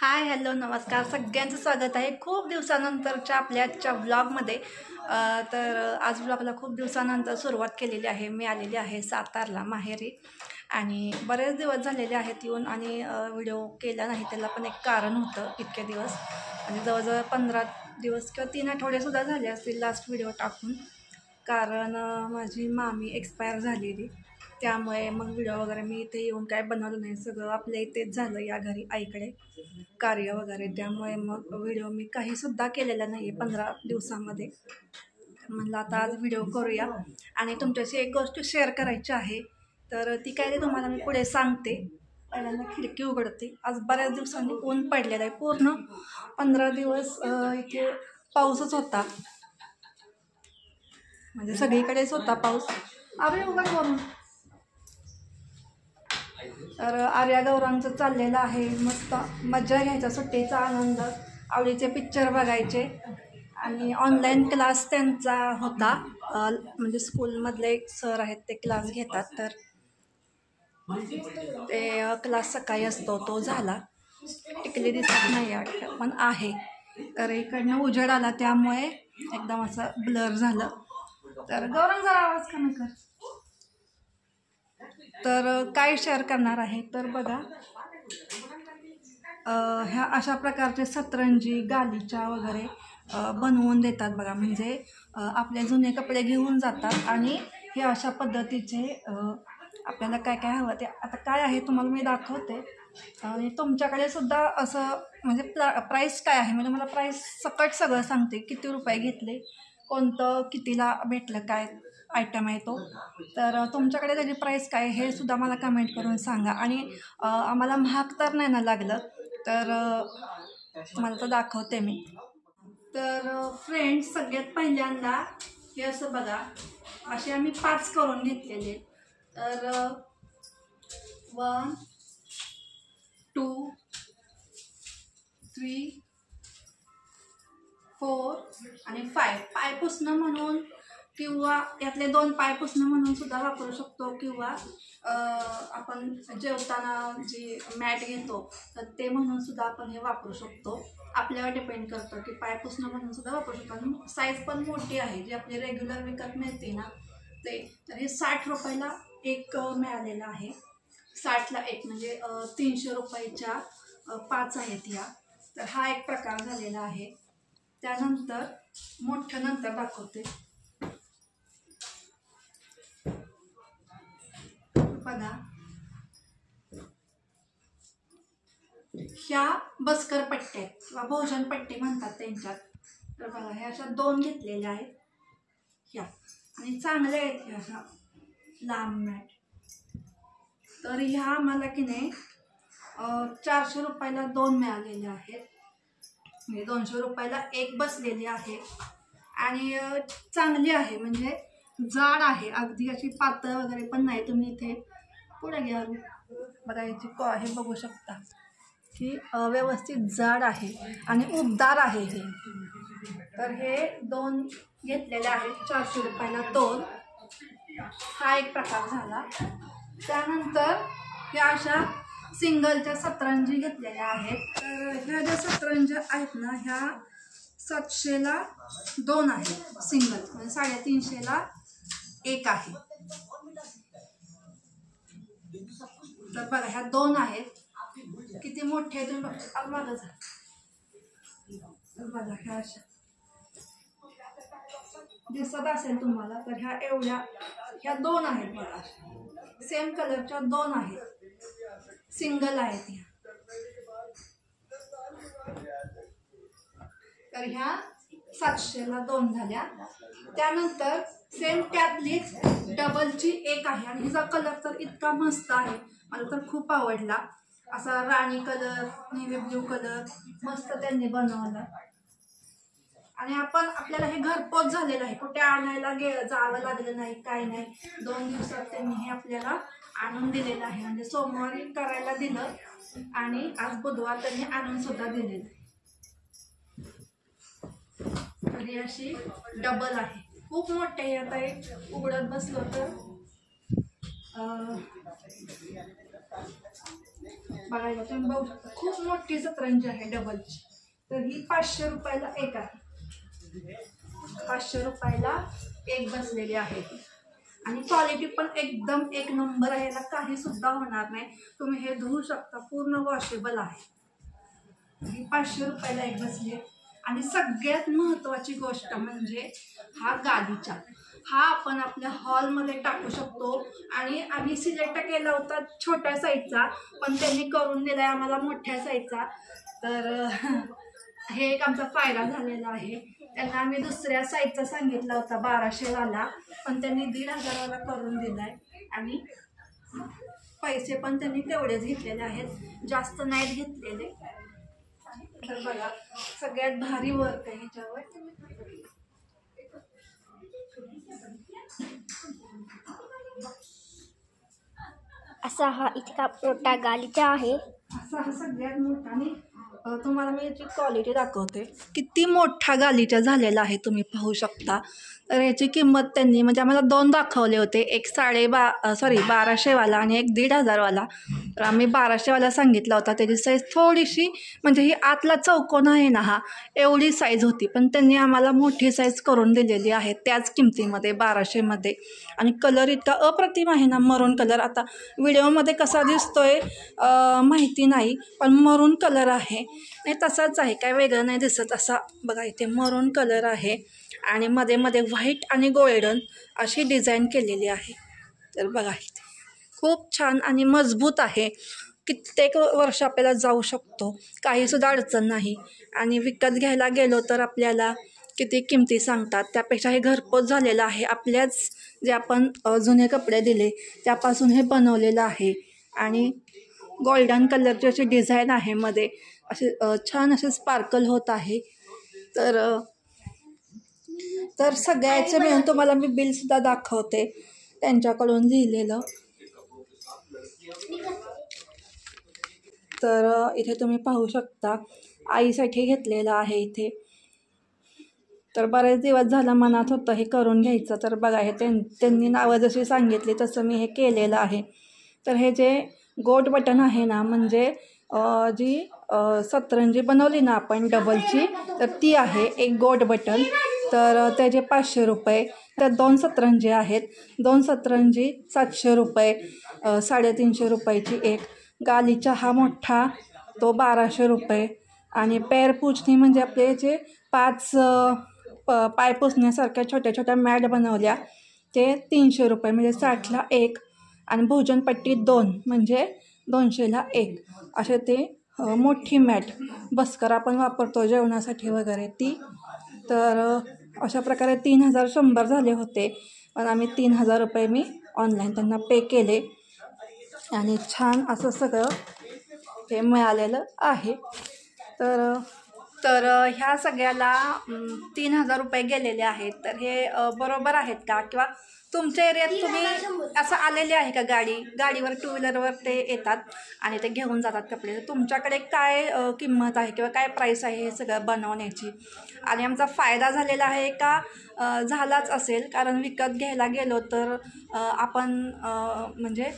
Hi hello नमस्कार सगळ्यांचं स्वागत आहे खूप दिवसानंतरच्या आपल्या आजच्या व्लॉगमध्ये। तर आज व्लॉगला खूप दिवसानंतर सुरुवात केलेली आहे। मी आलेली आहे सातारला माहेरी आणि बरेच दिवस झालेले आहेत येऊन आणि व्हिडिओ केला नाही। त्याला पण एक कारण होतं, इतके दिवस आणि जवळजवळ 15 दिवस किंवा 3 आठवडेसुद्धा झाले असतील लास्ट व्हिडिओ टाकून, कारण माझी मामी एक्सपायर झालेली। त्यामुळे मग व्हिडिओ वगैरे मी इथे येऊन काय बनवलं नाही, सगळं आपल्या इथेच झालं या घरी आईकडे कार्य वगैरे। त्यामुळे मग व्हिडिओ मी काहीसुद्धा केलेला नाही आहे 15 दिवसामध्ये। म्हणलं आता आज व्हिडिओ करूया आणि तुमच्याशी एक गोष्ट शेअर करायची आहे, तर ती काय ते तुम्हाला मी पुढे सांगते। पहिल्यांदा खिडकी उघडते। आज बऱ्याच दिवसांनी ऊन पडलेलं आहे, पूर्ण 15 दिवस इथे पाऊसच होता, म्हणजे सगळीकडेच होता पाऊस। अरे उघड करून तर आर्या गौरांचं चाललेलं आहे मस्त मजा घ्यायचा, सुट्टीचा आनंद, आवडीचे पिक्चर बघायचे आणि ऑनलाईन क्लास त्यांचा होता। म्हणजे स्कूलमधले एक सर आहेत, ते क्लास घेतात, तर ते क्लास सकाळी असतो, तो झाला। टिकली दिसत नाही वाटतं पण आहे, तर इकडनं उजेड आला त्यामुळे एकदम असं ब्लर झालं। तर गौरंग जरा आवाज कमी कर। तर काय शेअर करणार आहे तर बघा, ह्या अशा प्रकारचे सतरंजी गालीच्या वगैरे बनवून देतात बघा। म्हणजे आपले जुने कपडे घेऊन जातात आणि हे अशा पद्धतीचे आपल्याला काय काय हवं ते आता काय आहे तुम्हाला मी दाखवते। आणि तुमच्याकडे सुद्धा असं म्हणजे प्राईस काय आहे, मी तुम्हाला प्राईस सकट सगळं सांगते, किती रुपये घेतले, कोणतं कितीला भेटलं, काय आयटम आहे तो। तर तुमच्याकडे त्याची प्राईस काय हे सुद्धा मला कमेंट करून सांगा। आणि आम्हाला महाग तर नाही ना लागलं, तर तुम्हाला तर दाखवते मी। तर फ्रेंड्स, सगळ्यात पहिल्यांदा हे असं बघा, असे आम्ही 5 करून घेतलेले। तर 1 2 3 4 आणि 5 पाय पुसणं म्हणून, किंवा यातले 2 पाय पुसणं म्हणून सुद्धा वापरू शकतो, किंवा आपण जेवताना जी मॅट घेतो तर ते म्हणून सुद्धा आपण हे वापरू शकतो। आपल्यावर डिपेंड करतं की पाय पुसणं म्हणून सुद्धा वापरू शकतो। आणि साईज पण मोठी आहे, जी आपली रेग्युलर विकत मिळते ना ते। तर हे 60 रुपयाला एक मिळालेलं आहे, 60ला एक, म्हणजे 300 रुपयाच्या 5 आहेत या। तर हा एक प्रकार झालेला आहे। त्यानंतर मोठं नंतर दाखवते बघा, ह्या बस्कर पट्ट्या किंवा भोजन पट्टी म्हणतात त्यांच्यात। तर बघा, ह्या अशा 2 घेतलेल्या आहेत ह्या, आणि चांगल्या आहेत ह्या अशा लांब मॅट। तर ह्या मला की नाही 400 रुपयाला 2 मिळालेल्या आहेत, म्हणजे 200 रुपयाला एक बसलेली आहे। आणि चांगली आहे, म्हणजे जाड आहे, अगदी अशी पातळ वगैरे पण नाही। तुम्ही इथे पुढे घ्या बघा, याची हे बघू शकता की व्यवस्थित जाड आहे आणि उबदार आहे हे। तर हे 2 घेतलेले आहेत 400 रुपयाला 2, हा एक प्रकार झाला। त्यानंतर ह्या अशा सिंगलच्या सतरंजी घेतलेल्या आहेत। तर ह्या ज्या सतरंज्या आहेत ना, ह्या 700ला 2 आहेत सिंगल, म्हणजे 350ला एक आहे। तर बघा, ह्या 2 आहेत, किती मोठे आहेत तुम्ही बघा। मागं जा, बघा ह्या अशा दिसत असेल तुम्हाला। तर ह्या एवढ्या, ह्या 2 आहेत बघा, सेम कलरच्या 2 आहेत, सिंगल आहेत ह्या। तर ह्या 700ला 2 झाल्या। त्यानंतर सेम त्यातलीच डबलची एक आहे, आणि हिचा कलर तर इतका मस्त आहे, मला तर खूप आवडला। असा राणी कलर, नेव्ही ब्ल्यू कलर मस्त त्यांनी बनवला। आणि आपल्याला हे घरपोच झालेलं आहे, कुठे आणायला जावं लागलं नाही, काय नाही। 2 दिवसात त्यांनी हे आपल्याला आणून दिलेलं आहे, म्हणजे सोमवारी करायला दिलं आणि आज बुधवार त्यांनी आणून सुद्धा दिलेलं आहे। तर ही अशी डबल आहे, खूप मोठे आहे। आता एक उघडत बसलो तर बघायला तुम्ही बघू शकता, खूप मोठी सतरंजी आहे डबलची. तर ही 500 रुपयाला एक आहे. 500 रुपयाला एक बसलेली आहे आणि क्वालिटी पण एकदम एक नंबर आहे. याला काही सुद्धा होणार नाही. तुम्ही हे धुवू शकता, पूर्ण वॉशेबल आहे. ही 500 रुपयाला एक बसली. आणि सगळ्यात महत्त्वाची गोष्ट म्हणजे हा गालीचा. हा आपण आपल्या हॉलमध्ये टाकू शकतो. आणि आम्ही सिलेक्ट केला होता छोट्या साईजचा, पण त्यांनी करून दिला आहे आम्हाला मोठ्या साईजचा. तर हे एक आमचा फायदा झालेला आहे. त्यांना आम्ही दुसऱ्या साईजचा सांगितला होता 1200वाला, पण त्यांनी 1500वाला करून दिला आहे. आणि पैसे पण त्यांनी तेवढेच घेतलेले आहेत, जास्त नाहीत घेतलेले. तर बघा, सगळ्यात भारी वर्क आहे ह्याच्यावर. असा हा इतका मोठा गालिचा आहे. असा हा सगळ्यात मोठा. आणि तुम्हाला मी याची क्वालिटी दाखवते. किती मोठा गालिचा झालेला आहे तुम्ही पाहू शकता. तर याची किंमत त्यांनी म्हणजे आम्हाला 2 दाखवले होते, एक 1200वाला आणि एक 1500वाला. तर आम्ही 1200वाला सांगितला होता. त्याची साईज थोडीशी म्हणजे ही आतला चौकोन आहे ना, हा एवढी साईज होती, पण त्यांनी आम्हाला मोठी साईज करून दिलेली आहे त्याच किमतीमध्ये 1200मध्ये. आणि कलर इतका अप्रतिम आहे ना, मरून कलर. आता व्हिडिओमध्ये कसा दिसतोय माहिती नाही, पण मरून कलर आहे. नाही तसाच आहे, काय वेगळं नाही दिसत. असा बघा, इथे मरून कलर आहे आणि मध्ये मध्ये व्हाईट आणि गोल्डन अशी डिझाईन केलेली आहे. तर बघा, इथे खूप छान आणि मजबूत आहे. कित्येक वर्ष आपल्याला जाऊ शकतो, काहीसुद्धा अडचण नाही. आणि विकत घ्यायला गेलो तर आपल्याला किती किमती सांगतात, त्यापेक्षा हे घरपोच झालेलं आहे. आपल्याच जे आपण जुने कपडे दिले त्यापासून हे बनवलेलं आहे. आणि गोल्डन कलरची अशी डिझाईन आहे, मध्ये असे छान असे स्पार्कल होत आहे. तर सगळ्याचे मिळून तुम्हाला मी बिलसुद्धा दाखवते त्यांच्याकडून लिहिलेलं. तर इथे तुम्ही पाहू शकता, आईसाठी घेतलेलं आहे इथे. तर बरेच दिवस झालं मनात होतं हे करून घ्यायचं. तर बघा, हे त्यांनी नावं जशी सांगितली तसं मी हे केलेलं आहे. तर हे जे गोट बटन आहे ना, म्हणजे जी सतरंजी बनवली ना आपण डबलची, तर ती आहे एक गोट बटन. तर त्याचे 500 रुपये. तर 2 सतरंजी आहेत. 2 सतरंजी 700 रुपये. 350 रुपयाची एक. गालीचा हा मोठा तो 1200 रुपये. आणि पैर पुछणी म्हणजे आपले जे 5 पाय पुसण्यासारख्या छोट्या छोट्या मॅट बनवल्या, ते 300 रुपये म्हणजे 60ला एक. आणि भोजनपट्टी 2 म्हणजे 200ला एक. असे ते मोठी मॅट बसकर आपण वापरतो जेवणासाठी वगैरे ती. तर अशा प्रकारे 3100 झाले होते, पण आम्ही 3000 रुपये मी ऑनलाईन त्यांना पे केले. आणि छान असं सगळं हे मिळालेलं आहे. तर ह्या सगळ्याला 3000 रुपये गेलेले आहेत. तर हे बरोबर आहेत का? किंवा तुमच्या एरियात तुम्ही असं आलेले आहे का गाडीवर 2 व्हीलरवर ते येतात आणि ते घेऊन जातात कपडे? तर तुमच्याकडे काय किंमत आहे किंवा काय प्राईस आहे हे सगळं बनवण्याची? आणि आमचा फायदा झालेला आहे का? झालाच असेल, कारण विकत घ्यायला गेलो तर आपण म्हणजे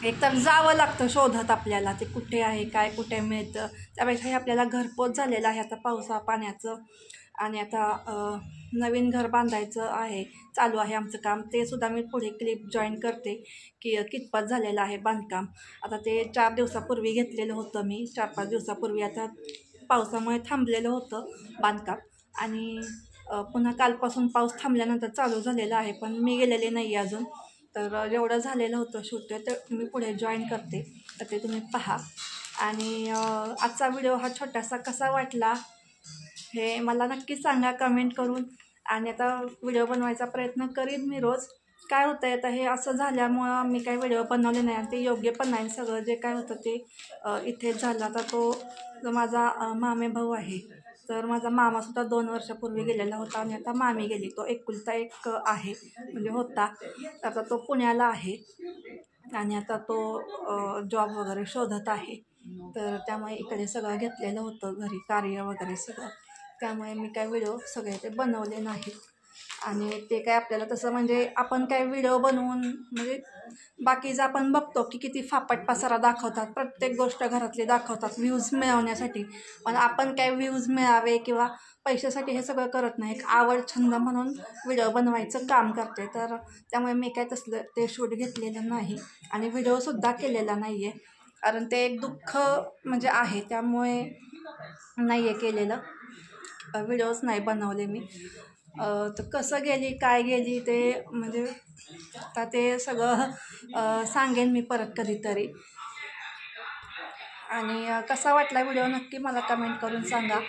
एकतर जावं लागतं शोधत आपल्याला, ते कुठे आहे, काय कुठे मिळतं. त्यापेक्षा हे आपल्याला घरपोच झालेलं आहे आता पावसा पाण्याचं. आणि आता नवीन घर बांधायचं आहे, चालू आहे आमचं काम. ते सुद्धा मी पुढे क्लिप जॉईन करते की कितपत झालेलं आहे बांधकाम. आता ते 4 दिवसापूर्वी घेतलेलं होतं मी, 4-5 दिवसापूर्वी. आता पावसामुळे थांबलेलं होतं बांधकाम. आणि पुन्हा कालपासून पाऊस थांबल्यानंतर चालू झालेलं आहे, पण मी गेलेले नाही अजून. तर जेवढं झालेलं होतं शूट ते मी पुढे जॉईन करते, तर ते तुम्ही पहा. आणि आजचा व्हिडिओ हा छोटासा कसा वाटला हे मला नक्की सांगा कमेंट करून. आणि आता व्हिडिओ बनवायचा प्रयत्न करीन मी रोज. काय होतं आहे, आता हे असं झाल्यामुळं मी काही व्हिडिओ बनवले नाही आणि ते योग्य पण नाही. सगळं जे काय होतं ते इथेच झालं. आता तो जो माझा मामे भाऊ आहे, तर माझा मामासुद्धा 2 वर्षापूर्वी गेलेला होता आणि आता मामी गेली. तो एकुलता एक आहे म्हणजे होता. आता तो पुण्याला आहे आणि आता तो जॉब वगैरे शोधत आहे. तर त्यामुळे इकडे सगळं घेतलेलं होतं घरी, कार्य वगैरे सगळं. त्यामुळे मी काय व्हिडिओ सगळे ते बनवले नाहीत. आणि ते काय आपल्याला तसं म्हणजे आपण काय व्हिडिओ बनवून म्हणजे बाकीचं आपण बघतो की किती फापट पसारा दाखवतात, प्रत्येक गोष्ट घरातली दाखवतात व्ह्यूज मिळवण्यासाठी. पण आपण काय व्ह्यूज मिळावे किंवा पैशासाठी हे सगळं करत नाही, एक आवड छंद म्हणून व्हिडिओ बनवायचं काम करते. तर त्यामुळे मी काय तसलं ते शूट घेतलेलं नाही आणि व्हिडिओसुद्धा केलेला नाही आहे, कारण ते एक दुःख म्हणजे आहे, त्यामुळे नाही आहे केलेलं. व्हिडिओज नाही बनवले मी. तर कसं गेली काय गेली ते म्हणजे आता ते सगळं सांगेन मी परत कधीतरी. आणि कसा वाटला व्हिडिओ नक्की मला कमेंट करून सांगा.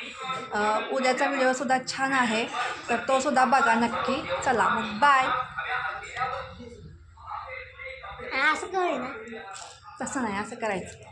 उद्याचा व्हिडिओसुद्धा छान आहे, तर तोसुद्धा बघा नक्की. चला मग बाय. असं कळ ना, तसं नाही, असं करायचं.